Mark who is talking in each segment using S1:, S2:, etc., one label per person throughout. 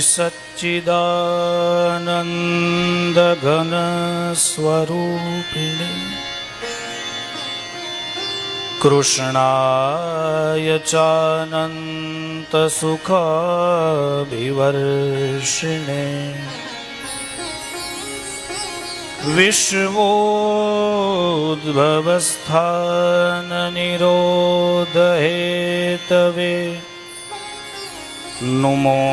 S1: सच्चिदानंद घन स्वरूपिणे कृष्णाय चानंत सुखाभिवर्षिणे विश्वोद्भवस्थान निरोध हेतवे नुमो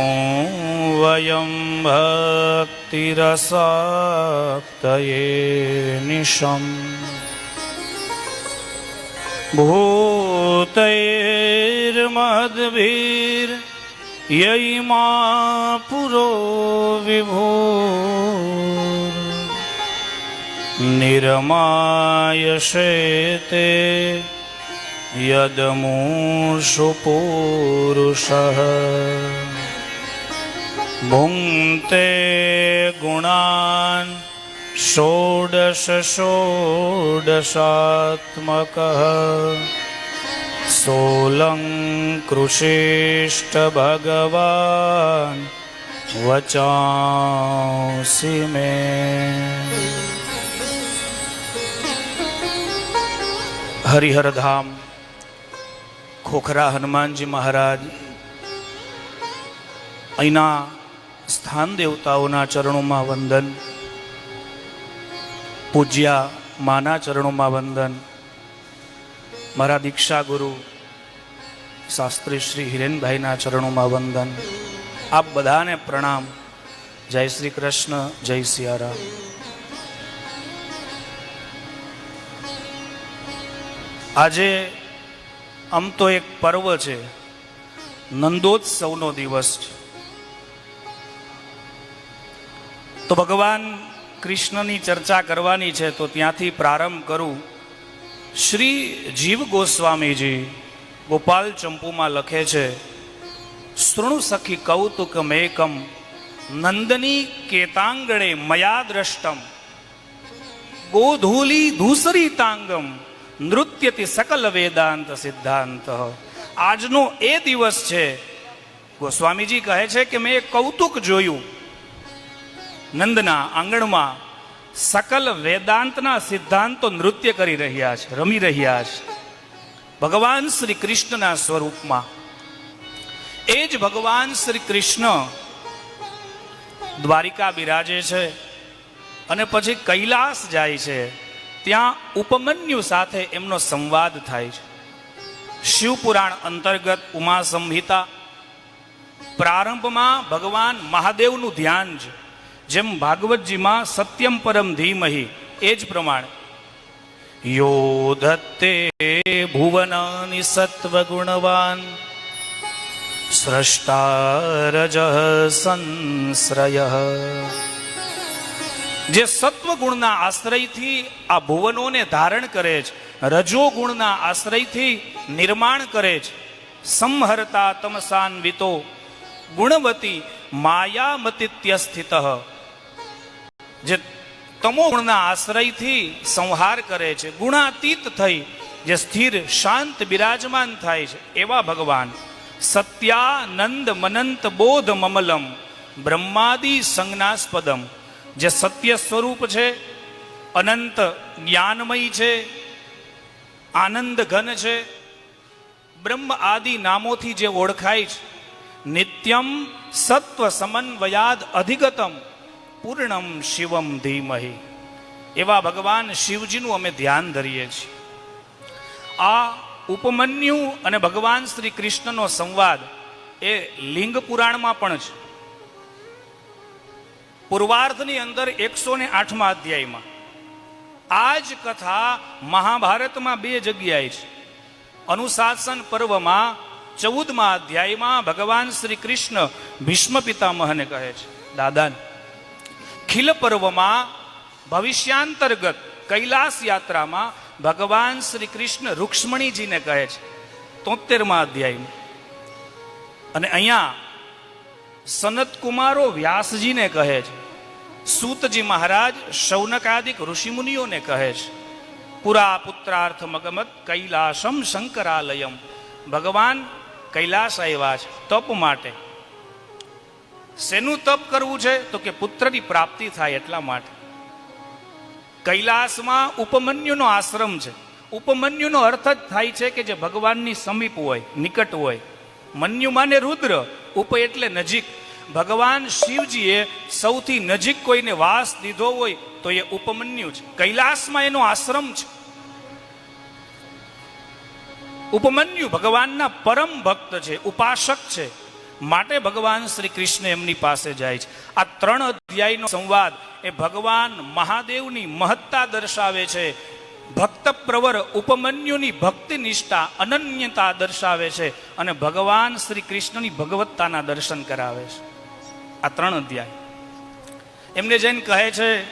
S1: वयं भक्तिरसाक्तये निशम् भूतैर्मद्भिर्यैमा पुरो विभोर् निरमायशेते यदमूषु पूरुषः भुङ्क्ते गुणान् षोडश षोडशात्मकः सोऽलङ्कृशेष्ट भगवान् वचांसि मे। हरिहर धाम खोखरा हनुमानजी महाराज अहीना स्थान देवताओना चरणों में वंदन, पूज्या माना चरणों में वंदन, मारा दीक्षा गुरु शास्त्री श्री हिरेन भाई ना चरणों में वंदन। आप बधाने प्रणाम। जय श्री कृष्ण, जय सियाराम। आजे आम तो एक पर्व है, नंदोत्सवनो दिवस है। तो भगवान कृष्णनी चर्चा करवानी है तो त्यांथी प्रारंभ करूँ। श्री जीव गोस्वामी जी गोपाल चंपू में लखे छे, शृणु सखी कौतुकमेकम नंदनी केतांगणे मया दृष्टम गोधूली धूसरितांगम नृत्यति सकल वेदांत सिद्धांत। આજનો એ દિવસ છે, ગોસ્વામીજી કહે છે કે મેં એક કૌતુક જોયું, નંદના આંગણમાં સકલ વેદાંતના સિદ્ધાંતો નૃત્ય કરી રહ્યા છે, રમી રહ્યા છે ભગવાન શ્રી કૃષ્ણના સ્વરૂપમાં। એ જ ભગવાન શ્રી કૃષ્ણ દ્વારિકા બિરાજે છે અને પછી કૈલાસ જાય છે। ત્યાં ઉપમન્યુ સાથે એમનો સંવાદ થાય છે। શિવપુરાણ અંતર્ગત ઉમા સંહિતા પ્રારંભમાં ભગવાન મહાદેવનું ધ્યાન છે, જેમ ભાગવતજીમાં સત્યમ પરમ ધીમહિ એ જ પ્રમાણે યો ધત્તે ભુવનાનિ સત્વગુણવાન સ્રષ્ટા રજઃ સંશ્રયઃ। જે સત્વગુણના આશ્રયથી આ ભુવનોને ધારણ કરે છે, રજોગુણના આશ્રયથી નિર્માણ કરે છે। સંહર્તા તમસાન્વિતો ગુણવતી માયામતિત્ય સ્થિત। જે તમો ગુણના આશ્રયથી સંહાર કરે છે, ગુણાતીત થઈ જે સ્થિર શાંત બિરાજમાન થાય છે એવા ભગવાન સત્યાનંદ મનંત બોધ મમલમ બ્રહ્માદિ સંજ્ઞાસ્પદમ। જે સત્ય સ્વરૂપ છે, અનંત જ્ઞાનમય છે, આનંદ ઘન છે, બ્રહ્મ આદિ નામોથી જે ઓળખાય છે, નિત્યમ સત્વ સમન્વયાદ અધિગતમ પૂર્ણમ શિવમ ધીમહિ એવા ભગવાન શિવજીનું અમે ધ્યાન ધરીએ છીએ। આ ઉપમન્યુ અને ભગવાન શ્રી કૃષ્ણનો સંવાદ એ લિંગ પુરાણમાં પણ છે। પૂર્વાર્ધની અંદર 108મા અધ્યાયમાં આ જ કથા મહાભારતમાં 2 જગ્યાએ છે। અનુશાસન પર્વમાં 14મા અધ્યાયમાં ભગવાન શ્રી કૃષ્ણ ભીષ્મ પિતામહને કહે છે દાદા। ખીલ પર્વમાં ભવિષ્યાંતર્ગત કૈલાસ યાત્રામાં ભગવાન શ્રી કૃષ્ણ રૂક્ષ્મણીજીને કહે છે 73મા અધ્યાયમાં। અને અહીંયા સનત કુમારો વ્યાસજીને કહે છે, સૂતજી મહારાજ શૌનકાદિક ઋષિમુનિઓને કહે છે, પુરા પુત્રાર્થ મગમત કૈલાસમ શંકરાલયમ, ભગવાન કૈલાસ આવ્યા છે તપ માટે, શેનું તપ કરવું છે? તો કે પુત્રની પ્રાપ્તિ થાય એટલા માટે. કૈલાસમાં ઉપમન્યુનો આશ્રમ છે. ઉપમન્યુનો અર્થ જ થાય છે કે જે ભગવાનની સમીપ હોય, નિકટ હોય. મન્યુ માને રુદ્ર, ઉપ એટલે નજીક. ભગવાન શિવજીએ સૌથી નજીક કોઈને વાસ દીધો હોય તો એ ઉપમન્યુ છે. કૈલાસમાં એનો આશ્રમ છે. ઉપમન્યુ ભગવાનના પરમ ભક્ત છે, ઉપાસક છે. માટે ભગવાન શ્રી કૃષ્ણ એમની પાસે જાય છે. આ 3 અધ્યાયનો સંવાદ એ ભગવાન મહાદેવની મહત્તા દર્શાવે છે. ભક્ત પ્રવર ઉપમન્યુની ભક્તિ નિષ્ઠા, અનન્યતા દર્શાવે છે અને ભગવાન શ્રી કૃષ્ણની ભગવત્તાના દર્શન કરાવે છે. આ 3 અધ્યાય એમને જઈને કહે છે,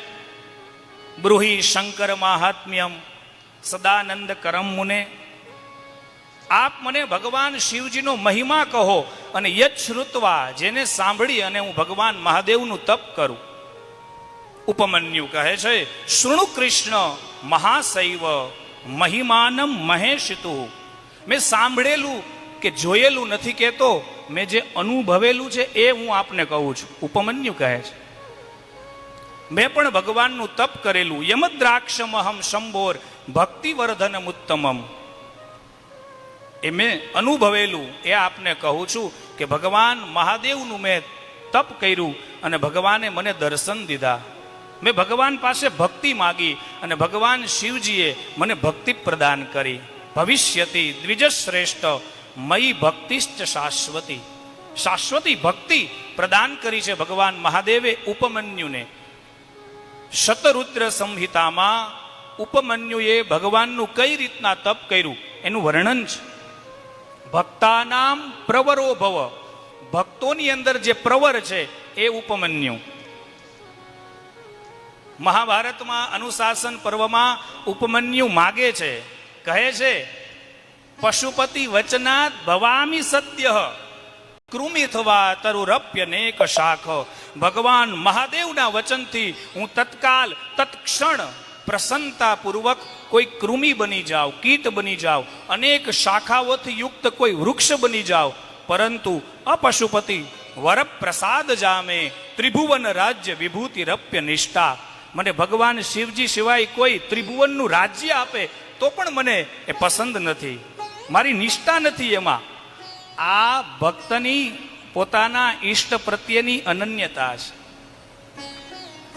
S1: બ્રુહી શંકર માહાત્મ્યમ સદાનંદ કરમ મુને. આપ મને ભગવાન શિવજીનો મહિમા કહો અને યત શ્રુત્વા, જેને સાંભળી અને હું ભગવાન મહાદેવનું તપ કરું. ઉપમન્યુ કહે છે, શૃણુ કૃષ્ણ મહાશૈવ મહિમાનમ મહેશિતુ. મેં સાંભળેલું કે જોયેલું નથી કહેતો, મેં જે અનુભવેલું છે એ હું આપને કહું છું. ઉપમન્યુ કહે છે, મેં પણ ભગવાનનું તપ કરેલું. યમદ્રાક્ષમહમ શંભોર ભક્તિવર્ધનમ ઉત્તમમ. એ મેં અનુભવેલું એ આપને કહું છું કે ભગવાન મહાદેવનું મેં તપ કર્યું અને ભગવાને મને દર્શન દીધા. મેં ભગવાન પાસે ભક્તિ માગી અને ભગવાન શિવજીએ મને ભક્તિ પ્રદાન કરી. ભવિષ્યતિ દ્વિજશ્રેષ્ઠ મયી ભક્તિશ્ચ શાશ્વતી. શાશ્વતી ભક્તિ પ્રદાન કરી છે ભગવાન મહાદેવે ઉપમન્યુને. શતરુદ્ર સંહિતામાં ઉપમન્યુએ ભગવાનનું કઈ રીતના તપ કર્યું એનું વર્ણન છે. ભક્તાનામ પ્રવરો ભવ. ભક્તોની અંદર જે પ્રવર છે એ ઉપમન્યુ. મહાભારતમાં અનુશાસન પર્વમાં ઉપમન્યુ માગે છે, કહે છે, પશુપતિ વચનાત ભવામી સત્ય કૃમિથવા તરુરપ્યનેક શાખ. ભગવાન મહાદેવના વચનથી હું તત્કાલ તત્ક્ષણ પ્રસન્નતાપૂર્વક કોઈ કૃમિ બની જાવ, કીટ બની જાવ, અનેક શાખાઓથી યુક્ત કોઈ વૃક્ષ બની જાવ. પરંતુ અપશુપતિ વરપ્રસાદ જામે ત્રિભુવન રાજ્ય વિભૂતિ રપ્ય નિષ્ઠા. મને ભગવાન શિવજી સિવાય કોઈ ત્રિભુવનનું રાજ્ય આપે તો પણ મને એ પસંદ નથી, મારી નિષ્ઠા નથી એમાં. આ ભક્તની પોતાના ઈષ્ટ પ્રત્યેની અનન્યતા છે,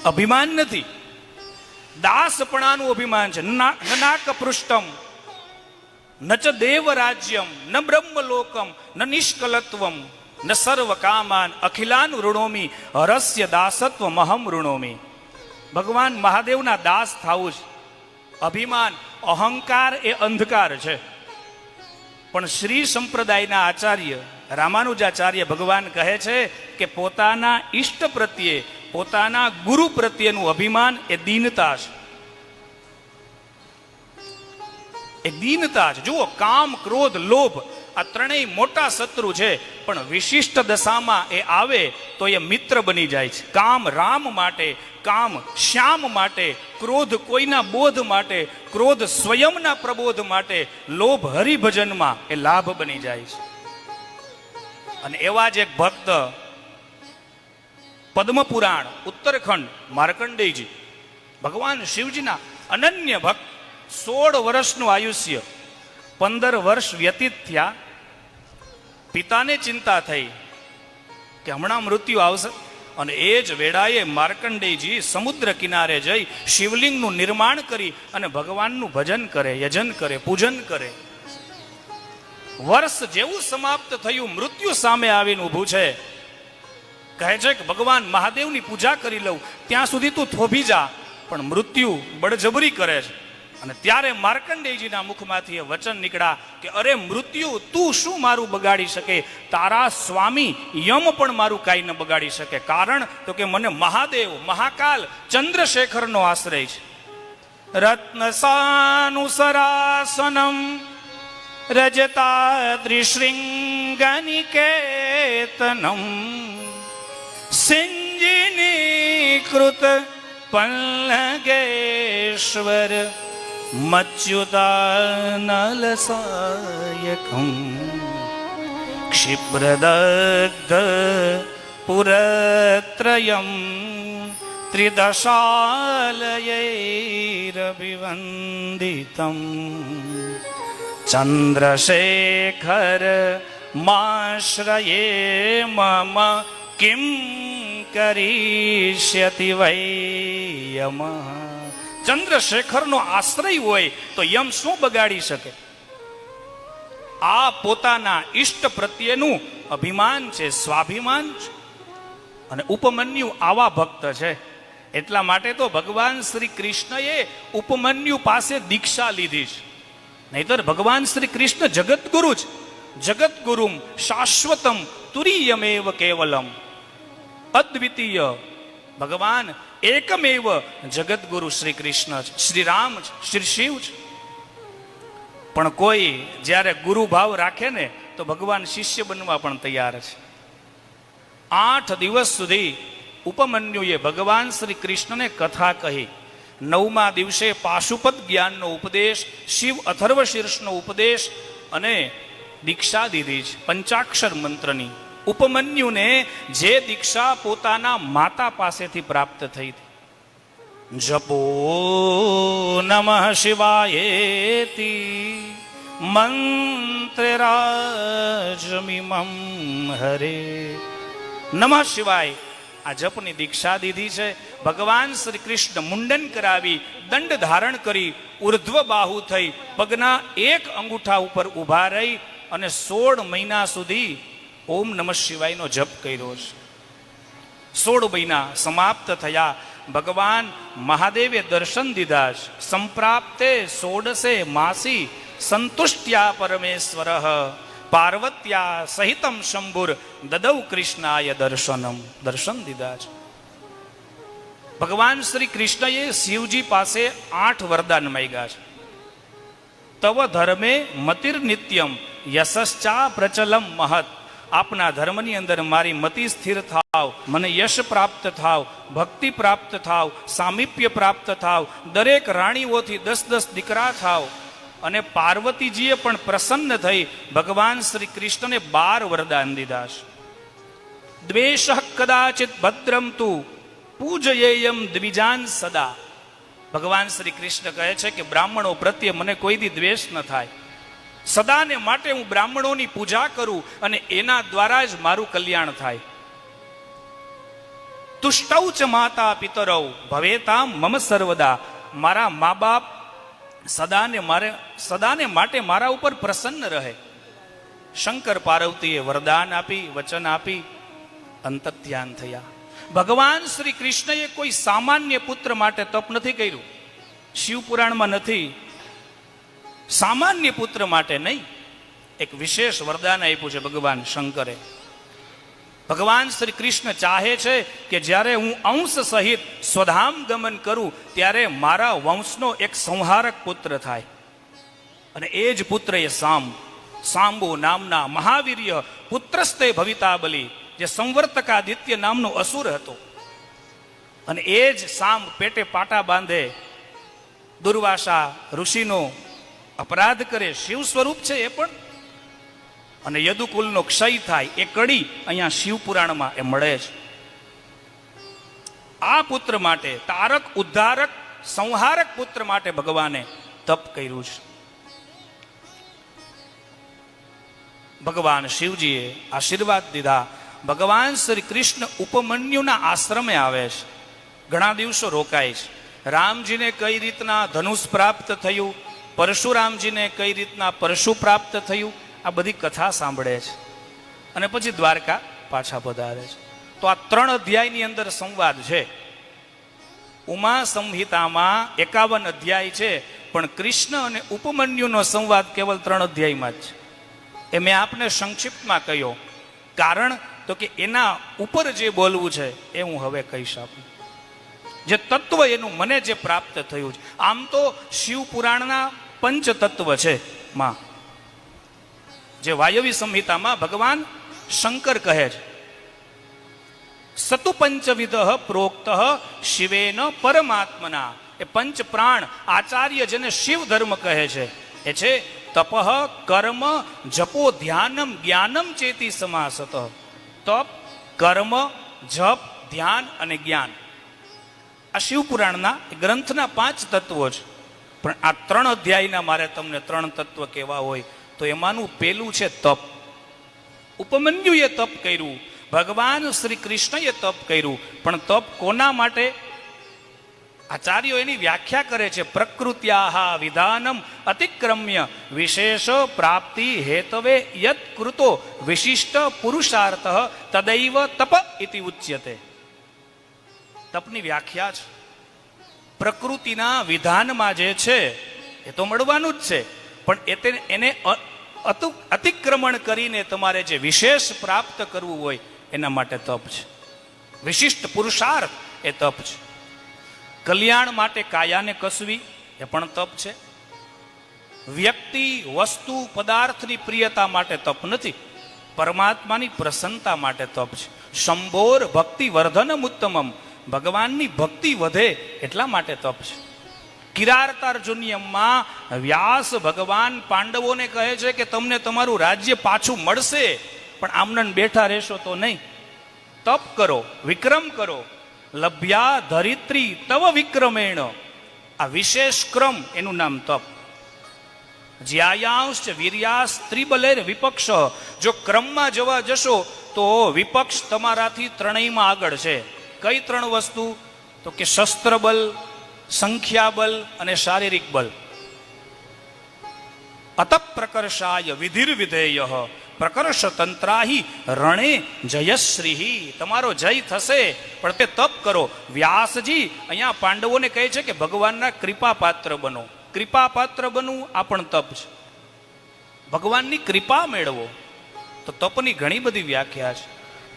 S1: અભિમાન નથી. દાસપણાનું અભિમાન છે. નાક પૃષ્ઠમ ન ચ દેવ રાજ્યમ ન બ્રહ્મલોકમ ન નિષ્કલત્વમ ન સર્વ કામાન અખિલાન ઋણોમી હરસ્ય દાસત્વ મહમ ઋણોમી. ભગવાન મહાદેવના દાસ થવું છે. અભિમાન, અહંકાર એ અંધકાર છે. પણ શ્રી સંપ્રદાયના આચાર્ય રામાનુજાચાર્ય ભગવાન કહે છે કે પોતાના ઈષ્ટ પ્રત્યે, પોતાના ગુરુ પ્રત્યેનું અભિમાન એ દીનતા છે. એ દીનતા છે. જુઓ, કામ, ક્રોધ, લોભ આ ત્રણેય મોટા શત્રુ છે, પણ વિશિષ્ટ દશામાં એ આવે તો એ મિત્ર બની જાય છે. કામ રામ માટે, કામ શ્યામ માટે, ક્રોધ કોઈના બોધ માટે, ક્રોધ સ્વયંના પ્રબોધ માટે, લોભ હરિભજનમાં એ લાભ બની જાય છે. અને એવા જ એક ભક્ત પદ્મપુરાણ ઉત્તરખંડ માર્કંડેયજી, ભગવાન શિવજીના અનન્ય ભક્ત. 16 વર્ષનું આયુષ્ય, 15 વર્ષ વ્યતીત થયા. પિતાને ચિંતા થઈ કે હમણાં મૃત્યુ આવશે, અને એ જ વેળાએ માર્કંડેયજી સમુદ્ર કિનારે જઈ શિવલિંગનું નિર્માણ કરી અને ભગવાનનું ભજન કરે, યજન કરે, પૂજન કરે. વર્ષ જેવું સમાપ્ત થયું, મૃત્યુ સામે આવીને ઊભું છે. કહે છે કે ભગવાન મહાદેવની પૂજા કરી લઉં, ત્યાં સુધી તું થોભી જા. પણ મૃત્યુ બળજબરી કરે છે. અને ત્યારે માર્કંડેયજીના મુખમાંથી એ વચન નીકળ્યા કે અરે મૃત્યુ, તું શું મારું બગાડી શકે? તારા સ્વામી યમ પણ મારું કાંઈ ન બગાડી શકે. કારણ તો કે મને મહાદેવ, મહાકાલ, ચંદ્રશેખરનો આશ્રય છે. રત્નસાનુસરાસનમ રજતાદ્રિશૃંગનિકેતનમ સિંજીનીકૃત પલ્લગેશ્વર મચ્યુતાનલસાયકમ ક્ષિપ્રદગ્ધ પુરત્રયમ ત્રિદશાલયૈરભિવંદિતમ ચંદ્રશેખર માશ્રયે મમ કિમ કરીષ્યતિ વૈ યમ. ચંદ્રશેખરનો આશ્રય હોય તો યમ શું બગાડી શકે? આ પોતાના ઈષ્ટ પ્રત્યેનું અભિમાન છે, સ્વાભિમાન છે. અને ઉપમન્યુ આવા ભક્ત છે. એટલા માટે તો ભગવાન શ્રી કૃષ્ણએ ઉપમન્યુ પાસે દીક્ષા લીધી છે. નહીતર ભગવાન શ્રી કૃષ્ણ જગતગુરુ છે. જગતગુરુમ શાશ્વતમ તુરીયમેવ કેવલમ. અદ્વિતીય ભગવાન એકમેવ જગતગુરુ શ્રી કૃષ્ણ છે, શ્રી રામ છે, શ્રી શિવ છે. પણ કોઈ જ્યારે ગુરુ ભાવ રાખે ને તો ભગવાન શિષ્ય બનવા પણ તૈયાર છે. 8 દિવસ સુધી ઉપમન્યુએ ભગવાન શ્રી કૃષ્ણને કથા કહી. 9મા દિવસે પાશુપત જ્ઞાનનો ઉપદેશ, શિવ અથર્વ શીર્ષનો ઉપદેશ અને દીક્ષા દીધી છે પંચાક્ષર મંત્રની. ઉપમન્યુને જે દીક્ષા પોતાના માતા પાસેથી પ્રાપ્ત થઈ હતી. જપો નમઃ શિવાયેતિ મંત્રરાજમિમં હરે. નમઃ શિવાય આ જપની દીક્ષા દીધી છે. ભગવાન શ્રી કૃષ્ણ મુંડન કરાવી, દંડ ધારણ કરી, ઉર્ધ્વ બાહુ થઈ, પગના એક અંગૂઠા ઉપર ઊભા રહી અને 16 મહિના સુધી ઓમ નમઃ શિવાયનો જપ કર્યો છે. 16 મહિના સમાપ્ત થયા. ભગવાન મહાદેવે દર્શન દીધા છે. સંપ્રાપ્તે 16 માસી સંતુષ્ટ્યા પરમેશ્વર પાર્વત્યા સહિતમ શંભુર દદૌ કૃષ્ણાય દર્શનમ. દર્શન દીધા છે. ભગવાન શ્રી કૃષ્ણએ શિવજી પાસે 8 વરદાન માંગ્યા છે. તવ ધર્મે મતિર નિત્યમ યશશ્ચા પ્રચલમ મહત. આપના ધર્મની અંદર મારી મતિ સ્થિર થાવ, મને યશ પ્રાપ્ત થાવ, ભક્તિ પ્રાપ્ત થાવ, સામીપ્ય પ્રાપ્ત થાવ, દરેક રાણીઓથી 10 દીકરા થાવ. અને પાર્વતીજીએ પણ પ્રસન્ન થઈ ભગવાન શ્રી કૃષ્ણને 12 વરદાન દીધા છે. દ્વેષ કદાચિત ભદ્રમ તુ પૂજયેયમ દ્વિજાન સદા. ભગવાન શ્રી કૃષ્ણ કહે છે કે બ્રાહ્મણો પ્રત્યે મને કોઈ દી દ્વેષ ન થાય. સદાને માટે હું બ્રાહ્મણોની પૂજા કરું અને એના દ્વારા જ મારું કલ્યાણ થાય. તુષ્ટૌ ચ માતા પિતરૌ ભવેતામ મમ સર્વદા. મારા મા બાપ સદાને માટે મારા ઉપર પ્રસન્ન રહે. શંકર પાર્વતીએ વરદાન આપી, વચન આપી, અંતર્ધ્યાન થયા. ભગવાન શ્રી કૃષ્ણએ કોઈ સામાન્ય પુત્ર માટે તપ નથી કર્યું. શિવપુરાણમાં નથી. સામાન્ય પુત્ર માટે નહીં, એક વિશેષ વરદાન આપ્યું છે ભગવાન શંકરે. ભગવાન શ્રી કૃષ્ણ ચાહે છે કે જ્યારે હું અંશ સહિત સ્વધામ ગમન કરું ત્યારે મારા વંશનો એક સંહારક પુત્ર થાય. અને એ જ પુત્ર એ સાંબુ નામના મહાવીર્ય પુત્રસ્તે ભવિતા બલી, જે સંવર્તકાદિત્ય નામનો અસુર હતો. અને એ જ સાંબ પેટે પાટા બાંધે, દુર્વાસા ઋષિનો અપરાધ કરે, શિવ સ્વરૂપ છે એ પણ. અને યદુકુલનો ક્ષય થાય એ કડી અહીંયા શિવપુરાણમાં એ મળે છે. આ પુત્ર માટે, તારક ઉદ્ધારક સંહારક પુત્ર માટે ભગવાને તપ કર્યું છે. ભગવાન શિવજીએ આશીર્વાદ દીધા. ભગવાન શ્રી કૃષ્ણ ઉપમન્યુના આશ્રમે આવે છે. ઘણા દિવસો રોકાય છે. રામજીને કઈ રીતના ધનુષ પ્રાપ્ત થયું, પરશુરામજીને કઈ રીતના પરશુ પ્રાપ્ત થયું, આ બધી કથા સાંભળે છે. અને પછી દ્વારકા પાછા પધારે છે. તો આ 3 અધ્યાયની અંદર સંવાદ છે. ઉમા સંહિતામાં 51 અધ્યાય છે, પણ કૃષ્ણ અને ઉપમન્યુનો સંવાદ કેવલ 3 અધ્યાયમાં જ છે. એ મેં આપને સંક્ષિપ્તમાં કહ્યો, કારણ તો કે એના ઉપર જે બોલવું છે એ હું હવે કહીશ. આપું જે તત્વ એનું મને જે પ્રાપ્ત થયું છે. આમ તો શિવપુરાણના 5 તત્વ છે માં, જે વાયવી સંહિતામાં ભગવાન શંકર કહે છે. સતુ પંચવિધ પ્રોક્ત શિવેન પરમાત્મના. એ 5 પ્રાણ આચાર્ય જેને શિવ ધર્મ કહે છે એ છે તપ, કર્મ, જપો, ધ્યાનમ, જ્ઞાનમ ચેતી સમાસત. તપ, કર્મ, જપ, ધ્યાન અને જ્ઞાન. આ શિવપુરાણના ગ્રંથના 5 તત્વો છે. પણ આ 3 અધ્યાયના મારે તમને 3 તત્વ કહેવા હોય તો એમાંનું પેલું છે તપ. ઉપમન્યુએ તપ કર્યું, ભગવાન શ્રી કૃષ્ણએ તપ કર્યું. પણ તપ કોના માટે? આચાર્યો એની વ્યાખ્યા કરે છે, પ્રકૃત્યાહ વિધાનમ અતિક્રમ્ય વિશેષ પ્રાપ્તિ હેતવે યત કૃતો વિશિષ્ટ પુરુષાર્થ તદૈવ તપ ઇતિ ઉચ્યતે. તપની વ્યાખ્યા છે પ્રકૃતિના વિધાનમાં જે છે એ તો મળવાનું જ છે, પણ એને અતિક્રમણ કરીને તમારે જે વિશેષ પ્રાપ્ત કરવું હોય એના માટે તપ છે. વિશિષ્ટ પુરુષાર્થ એ તપ છે. કલ્યાણ માટે કાયાને કસવી એ પણ તપ છે. વ્યક્તિ, વસ્તુ, પદાર્થની પ્રિયતા માટે તપ નથી, પરમાત્માની પ્રસન્નતા માટે તપ છે. શંભોર ભક્તિ વર્ધનમ ઉત્તમમ, ભગવાનની ભક્તિ વધે એટલા માટે તપ છે. કિરાર્તાર્જુનિયમમાં વ્યાસ ભગવાન પાંડવોને કહે છે કે તમને તમારું રાજ્ય પાછું મળશે, પણ આમનન બેઠા રહેશો તો નહીં. તપ કરો, વિક્રમ કરો. લભ્યા ધરિત્રી તવ વિક્રમેણ, આ વિશેષ ક્રમ એનું નામ તપ. જ્યાયાંશ વીર્યાસ ત્રિબલેર વિપક્ષ, જો ક્રમમાં જવા જશો તો વિપક્ષ તમારાથી ત્રણેયમાં આગળ છે. કઈ 3 વસ્તુ? તો કે શસ્ત્ર બલ, સંખ્યા બલ અને શારીરિક બલ. અતપ પ્રકર્ષાય વિધિર વિધેય પ્રકર્ષ તંત્રાહી રણે જયશ્રી, તમારો જય થશે પણ તે તપ કરો. વ્યાસજી અહીંયા પાંડવોને કહે છે કે ભગવાનના કૃપા પાત્ર બનો. કૃપા પાત્ર બનવું આ પણ તપ છે. ભગવાનની કૃપા મેળવો. તો તપની ઘણી બધી વ્યાખ્યા છે.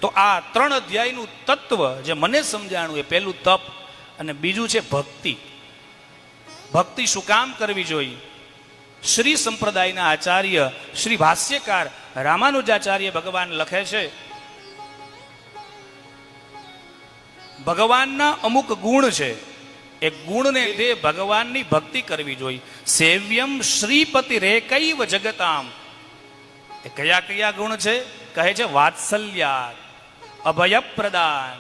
S1: તો આ 3 અધ્યાયનું તત્વ જે મને સમજાણું એ પહેલું તપ, અને બીજું છે ભક્તિ. ભક્તિ શું કામ કરવી જોઈએ? શ્રી સંપ્રદાયના આચાર્ય શ્રી ભાષ્યકાર રામાનુજાચાર્ય ભગવાન લખે છે, ભગવાનના અમુક ગુણ છે, એ ગુણને લીધે ભગવાનની ભક્તિ કરવી જોઈએ. સેવ્યમ શ્રીપતિ રેકૈવ જગતામ. એ કયા કયા ગુણ છે? કહે છે વાત્સલ્યાત, અભયપ્રદાન,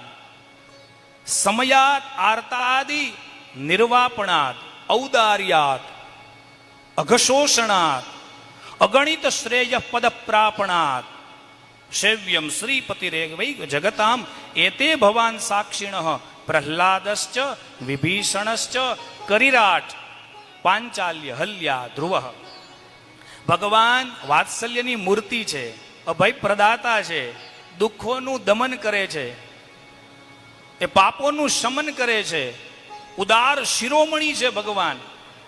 S1: સમયાત આર્તાદિ નિર્વાપણાત, ઔદાર્યાત, અઘશોષણાત, અગણિત શ્રેય પદ પ્રાપણાત. સેવ્યમ શ્રીપતિ રેવૈ જગતામ એતે ભવાન સાક્ષિણ પ્રહલાદશ્ચ વિભીષણશ્ચ કરિરાટ પાંચાલ્ય હલ્યા ધ્રુવ. ભગવાન વાત્સલ્યની મૂર્તિ છે, અભય પ્રદાતા છે, દુઃખોનું દમન કરે છે, એ પાપોનું શમન કરે છે, ઉદાર શિરોમણી છે ભગવાન,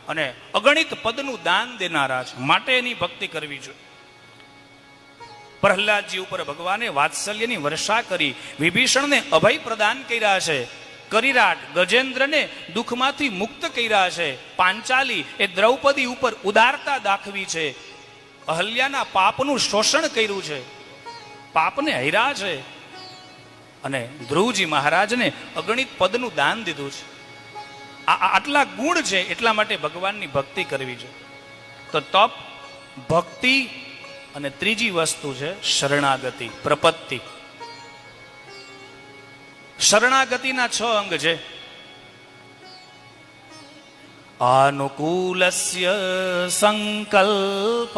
S1: અને અગણિત પદનું દાન દેનારા છે. માટે એની ભક્તિ કરવી જોઈએ. પ્રહલાદજી ઉપર ભગવાને વાત્સલ્યની વર્ષા કરી, વિભીષણને અભય પ્રદાન કર્યા છે, કરિરાટ ગજેન્દ્રને દુઃખમાંથી મુક્ત કર્યા છે, પાંચાલી એ દ્રૌપદી ઉપર ઉદારતા દાખવી છે, અહલ્યાના પાપનું શોષણ કર્યું છે, પાપને હૈરા છે, અને ધ્રુવજી મહારાજને અગણિત પદનું દાન દીધું છે. આટલા ગુણ છે, એટલા માટે ભગવાનની ભક્તિ કરવી છે. તો તપ, ભક્તિ, અને ત્રીજી વસ્તુ છે શરણાગતિ, પ્રપત્તિ. શરણાગતિના 6 અંગ છે. આનુકૂલસ્ય સંકલ્પ,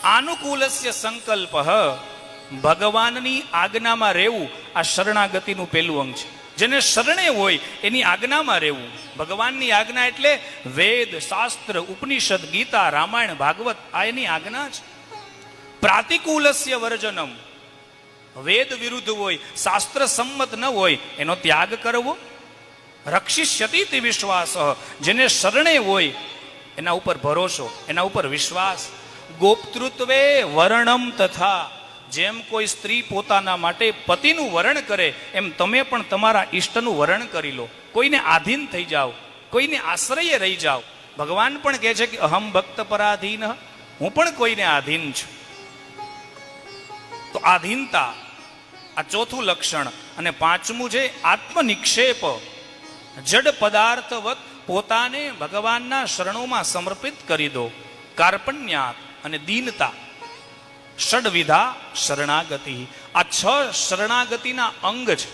S1: આનુકૂલસ્ય સંકલ્પ, ભગવાનની આજ્ઞામાં રહેવું, આ શરણાગતિનું પહેલું અંગ છે. જેને શરણે હોય એની આજ્ઞામાં રહેવું. ભગવાનની આજ્ઞા એટલે વેદ, શાસ્ત્ર, ઉપનિષદ, ગીતા, રામાયણ, ભાગવત, આ એની આજ્ઞા છે. પ્રાતિકૂલસ્ય વર્જનમ, વેદ વિરુદ્ધ હોય, શાસ્ત્ર સંમત ન હોય એનો ત્યાગ કરવો. રક્ષિષ્યતિ વિશ્વાસ, જેને શરણે હોય એના ઉપર ભરોસો, એના ઉપર વિશ્વાસ. ગોપ્તૃત્વે વર્ણમ તથા, જેમ કોઈ સ્ત્રી પોતાના માટે પતિનું વરણ કરે એમ તમે પણ તમારા ઈષ્ટનું વરણ કરી લો. કોઈને આધીન થઈ જાઓ, કોઈને આશ્રય રહી જાઓ. ભગવાન પણ કહે છે કે અહમ ભક્ત પરાધીન, હું પણ કોઈને આધીન છું. તો આધીનતા આ 4થું લક્ષણ. અને 5મું છે આત્મનિક્ષેપ, જડ પદાર્થવત પોતાને ભગવાનના શરણોમાં સમર્પિત કરી દો. કાર્પણ્યાત અને દીનતા. ષડવિધા શરણાગતિ, આ 6 શરણાગતિના અંગ છે.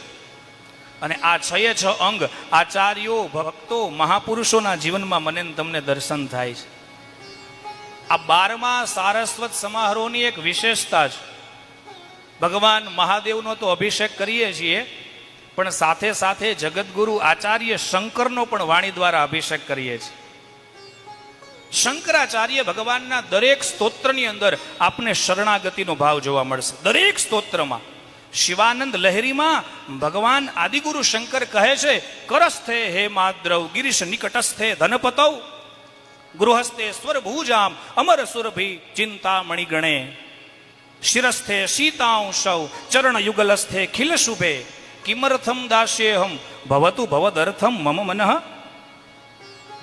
S1: અને આ 6 અંગ આચાર્યો, ભક્તો, મહાપુરુષોના જીવનમાં મને ને તમને દર્શન થાય છે. આ 12મા સારસ્વત સમારોહની એક વિશેષતા છે. ભગવાન મહાદેવનો તો અભિષેક કરીએ છીએ, પણ સાથે સાથે જગતગુરુ આચાર્ય શંકરનો પણ વાણી દ્વારા અભિષેક કરીએ છીએ. શંકરાચાર્ય ભગવાનના દરેક સ્તોત્રની અંદર આપને શરણાગતિનો ભાવ જોવા મળશે. દરેક સ્તોત્રમાં. શિવાનંદ લહેરીમાં ભગવાન આદિગુરુ શંકર કહે છે, કરસ્થે હે માદ્રવ ગિરીશ નિકટસ્થે ધનપતૌ ગૃહસ્થે સ્વરભુજામ અમર સુરભી ચિંતામણિ ગણે શિરસ્થે સીતાંશૌ ચરણ યુગલસ્થે ખિલ શુભે કિમર્થમ દાસ્યેહમ ભવતુ ભવદર્થમ મમ મનઃ.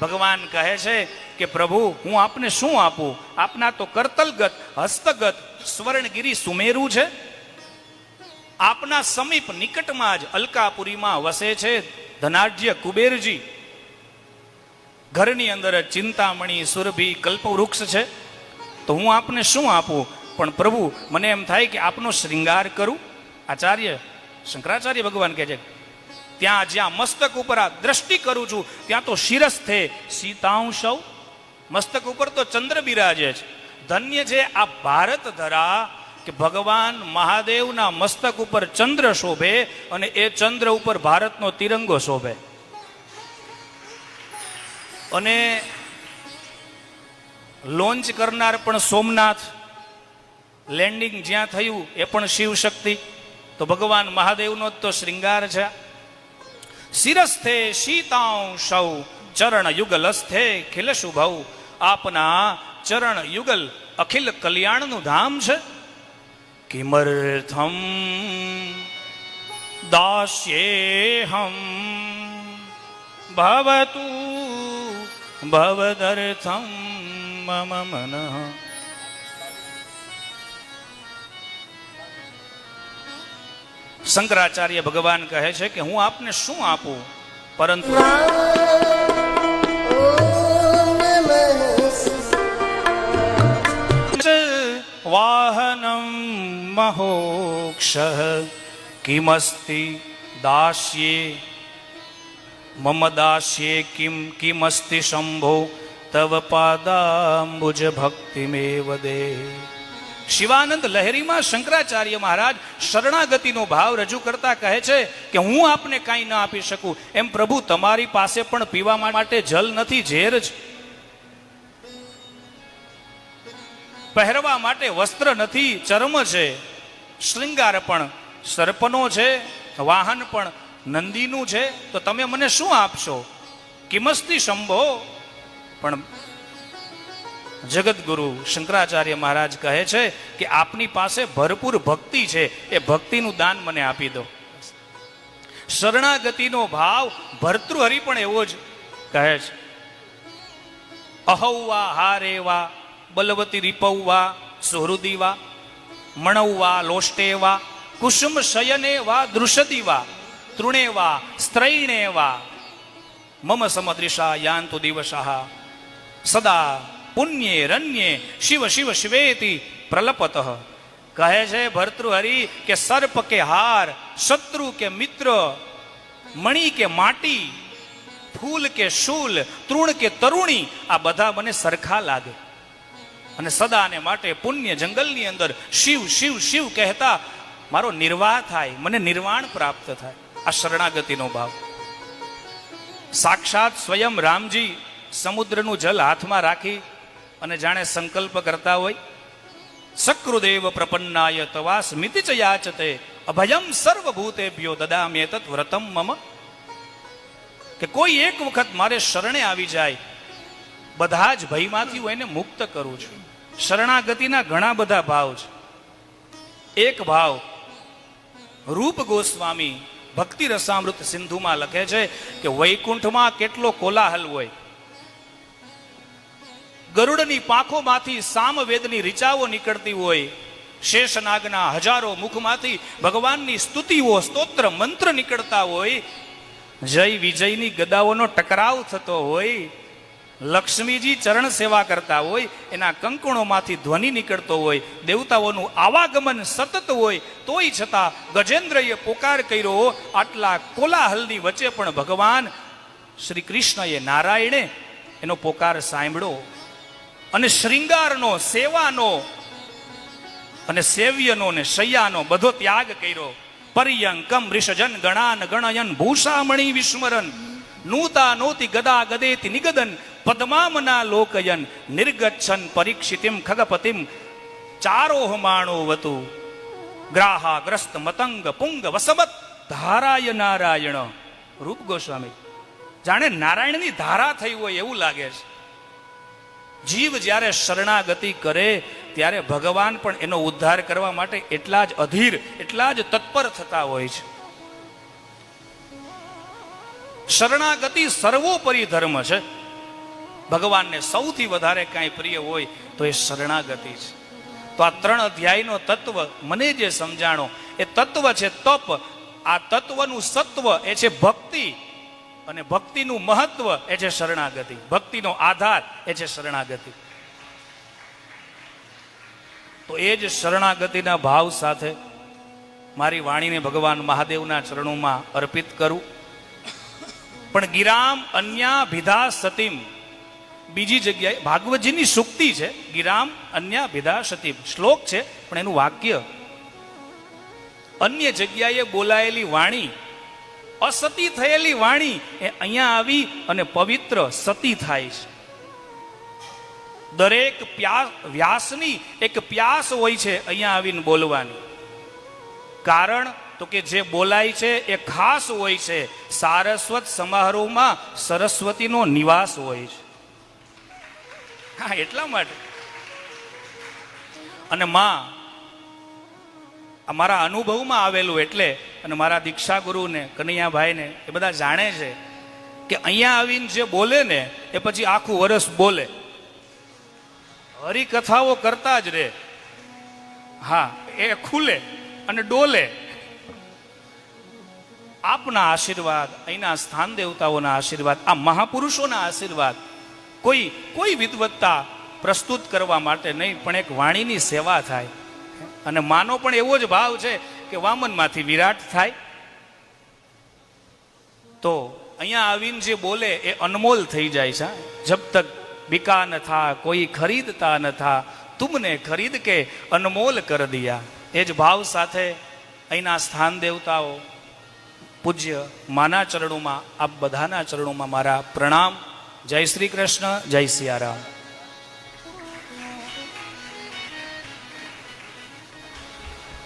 S1: ભગવાન કહે છે કે પ્રભુ, હું આપને શું આપું? આપના તો કરતલગત હસ્તગત સ્વર્ણગીરી સુમેરુ છે. આપના સમીપ નિકટમાં જ અલકાપુરીમાં વસે છે ધનાઢ્ય કુબેરજી. ઘરની અંદર ચિંતામણી, સુરભી, કલ્પવૃક્ષ છે. તો હું આપને શું આપું? પણ પ્રભુ, મને એમ થાય કે આપનો શ્રૃંગાર કરું. આચાર્ય શંકરાચાર્ય ભગવાન કહે છે, ત્યાં જ્યાં મસ્તક ઉપર આ દ્રષ્ટિ કરું છું ત્યાં તો શિરસ્થે સીતાંશૌ, મસ્તક ઉપર તો ચંદ્ર બિરાજે છે. ધન્ય છે આ ભારત ધરા કે ભગવાન મહાદેવના મસ્તક ઉપર ચંદ્ર શોભે અને એ ચંદ્ર ઉપર ભારતનો તિરંગો શોભે. અને લોન્ચ કરનાર પણ સોમનાથ, લેન્ડિંગ જ્યાં થયું એ પણ શિવ શક્તિ. તો ભગવાન મહાદેવનો તો શ્રૃંગાર છે. શિરસ્થે શીતાંશૌ ચરણ યુગલસ્થે ખિલ શુભૌ. આપના ચરણ યુગલ અખિલ કલ્યાણનું ધામ છે. કિમર્થમ દાસ્યેહમ ભવતુ ભવદર્થમ મમ મનઃ. શંકરાચાર્ય ભગવાન કહે છે કે હું આપને શું આપું, પરંતુ વાહનમ મહોક્ષ કિમસ્તિ દાસ્યે મમ દાસ્યે કિમસ્તિ શંભો તવ પાદાંબુજ ભક્તિમેવ દે. શિવાનંદ લહેરીમાં શંકરાચાર્ય મહારાજ શરણાગતિનો ભાવ રજૂ કરતા કહે છે કે હું આપને કાંઈ ન આપી શકું. એમ પ્રભુ, તમારી પાસે પણ પીવા માટે જલ નથી, ઝેર જ. પહેરવા માટે વસ્ત્ર નથી, ચર્મ છે. શૃંગાર પણ સર્પનો છે, વાહન પણ નંદીનું છે. તો તમે મને શું આપશો? કિમસ્તિ શંભો. પણ જગતગુરુ શંકરાચાર્ય મહારાજ કહે છે કે આપની પાસે ભરપૂર ભક્તિ છે, એ ભક્તિનું દાન મને આપી દો. શરણાગતિનો ભાવ ભર્તૃહરિ પણ એવો જ કહે છે. અહૌવા હારેવા બલવતી રીપૌવા સુહૃદીવા મણૌવા લોષ્ટેવા કુસુમ શયનેવા દૃષદીવા તૃણેવા સ્ત્રૈણેવા મમ સમદૃશા યાંતુ દિવસઃ સદા પુણ્યે રન્યે શિવ શિવ શિવેતિ પ્રલપતઃ. કહે છે ભર્તૃહરિ કે સર્પ કે હાર, શત્રુ કે મિત્ર, મણિ કે માટી, ફૂલ કે શૂલ, તૃણ કે તરુણી, આ બધા મને સરખા લાગે. અને સદાને માટે પુણ્ય જંગલની અંદર શિવ શિવ શિવ કહેતા મારો નિર્વાહ થાય, મને નિર્વાણ પ્રાપ્ત થાય. આ શરણાગતિનો ભાવ. સાક્ષાત સ્વયં રામજી સમુદ્રનું જલ હાથમાં રાખી અને જાણે સંકલ્પ કરતા હોય, સકૃદેવ પ્રપન્નાય તવા સ્મિતિ ચ યાચતે અભયમ સર્વભૂતેભ્યો દદામ્યેતત વ્રતમ મમ. કે કોઈ એક વખત મારે શરણે આવી જાય, બધા જ ભયમાંથી હું એને મુક્ત કરું છું. શરણાગતિના ઘણા બધા ભાવ છે. એક ભાવ રૂપ ગોસ્વામી ભક્તિ રસામૃત સિંધુમાં લખે છે કે વૈકુંઠમાં કેટલો કોલાહલ હોય. ગરુડની પાંખોમાંથી સામવેદની રિચાઓ નીકળતી હોય, શેષનાગના હજારો મુખમાંથી ભગવાનની સ્તુતિઓ સ્તોત્ર મંત્ર નીકળતા હોય, જય વિજયની ગદાઓનો ટકરાવ થતો હોય, લક્ષ્મીજી ચરણ સેવા કરતા હોય, એના કંકણોમાંથી ધ્વનિ નીકળતો હોય, દેવતાઓનું આવાગમન સતત હોય, તોય છતાં ગજેન્દ્રએ પોકાર કર્યો. આટલા કોલાહલની વચ્ચે પણ ભગવાન શ્રી કૃષ્ણએ, નારાયણે એનો પોકાર સાંભળ્યો અને શ્રૃંગારનો, સેવાનો અને સેવ્યનો ને શૈયાનો બધો ત્યાગ કર્યો. પર્યંકમ ઋષજન ગણાન ગણયન ભૂષામણી વિસ્મરન નૂતા નોતિ ગદા ગદેતિ નિગદન પદ્મામના લોકયન નિર્ગચ્છન પરીક્ષિતિમ ખગપતિમ ચારોહમાણો વતુ ગ્રાહા ગ્રસ્ત મતંગ પુંગ વસમત ધારાય નારાયણ. રૂપ ગોસ્વામી જાણે નારાયણની ધારા થઈ હોય એવું લાગે છે. જીવ જ્યારે શરણાગતિ કરે ત્યારે ભગવાન પણ એનો ઉદ્ધાર કરવા માટે એટલા જ અધીર, એટલા જ તત્પર થતા હોય છે. શરણાગતિ સર્વોપરી ધર્મ છે. ભગવાનને સૌથી વધારે કાંઈ પ્રિય હોય તો એ શરણાગતિ છે. તો આ 3 અધ્યાયનો તત્વ મને જે સમજાણો એ તત્વ છે તપ. આ તત્વનું સત્વ એ છે ભક્તિ, અને ભક્તિનું મહત્વ એ છે શરણાગતિ. ભક્તિનો આધાર એ છે શરણાગતિ. તો એ જ શરણાગતિના ભાવ સાથે મારી વાણીને ભગવાન મહાદેવના ચરણોમાં અર્પિત કરું. પણ ગિરામ અન્યા ભિધા સતીમ, બીજી જગ્યાએ ભાગવતજીની સુક્તિ છે. ગિરામ અન્યા ભિધા સતીમ શ્લોક છે, પણ એનું વાક્ય અન્ય જગ્યાએ બોલાયેલી વાણી, અસતી થયેલી વાણી એ અહીંયા આવી અને પવિત્ર સતી થાય છે. દરેક વ્યાસની એક પ્યાસ હોય છે અહીંયા આવીને બોલવાની. કારણ તો કે જે બોલાય છે એ ખાસ હોય છે. સારસ્વત સમારોહમાં સરસ્વતીનો નિવાસ હોય છે. હા, એટલા માટે. અને માં મારા અનુભવમાં આવેલું એટલે, અને મારા દીક્ષા ગુરુને, કનૈયાભાઈને એ બધા જાણે છે કે અહીંયા આવીને જે બોલે ને એ પછી આખું વર્ષ બોલે, હરિકથાઓ કરતા જ રહે. હા, એ ખુલે અને ડોલે. આપના આશીર્વાદ, અહીંના સ્થાન દેવતાઓના આશીર્વાદ, આ મહાપુરુષોના આશીર્વાદ કોઈ વિદવત્તા પ્રસ્તુત કરવા માટે નહીં, પણ એક વાણીની સેવા થાય. અને માનો પણ એવો જ ભાવ છે કે વામનમાંથી વિરાટ થાય. તો અહીંયા આવીને જે બોલે એ અનમોલ થઈ જાય છે. જબ તક બિકા ન થા કોઈ ખરીદતા ન થા, તુમને ખરીદ કે અનમોલ કર દિયા. એ જ ભાવ સાથે અહીંના સ્થાન દેવતાઓ, પૂજ્ય માના ચરણોમાં, આપ બધાના ચરણોમાં મારા પ્રણામ. જય શ્રી કૃષ્ણ, જય સિયારામ.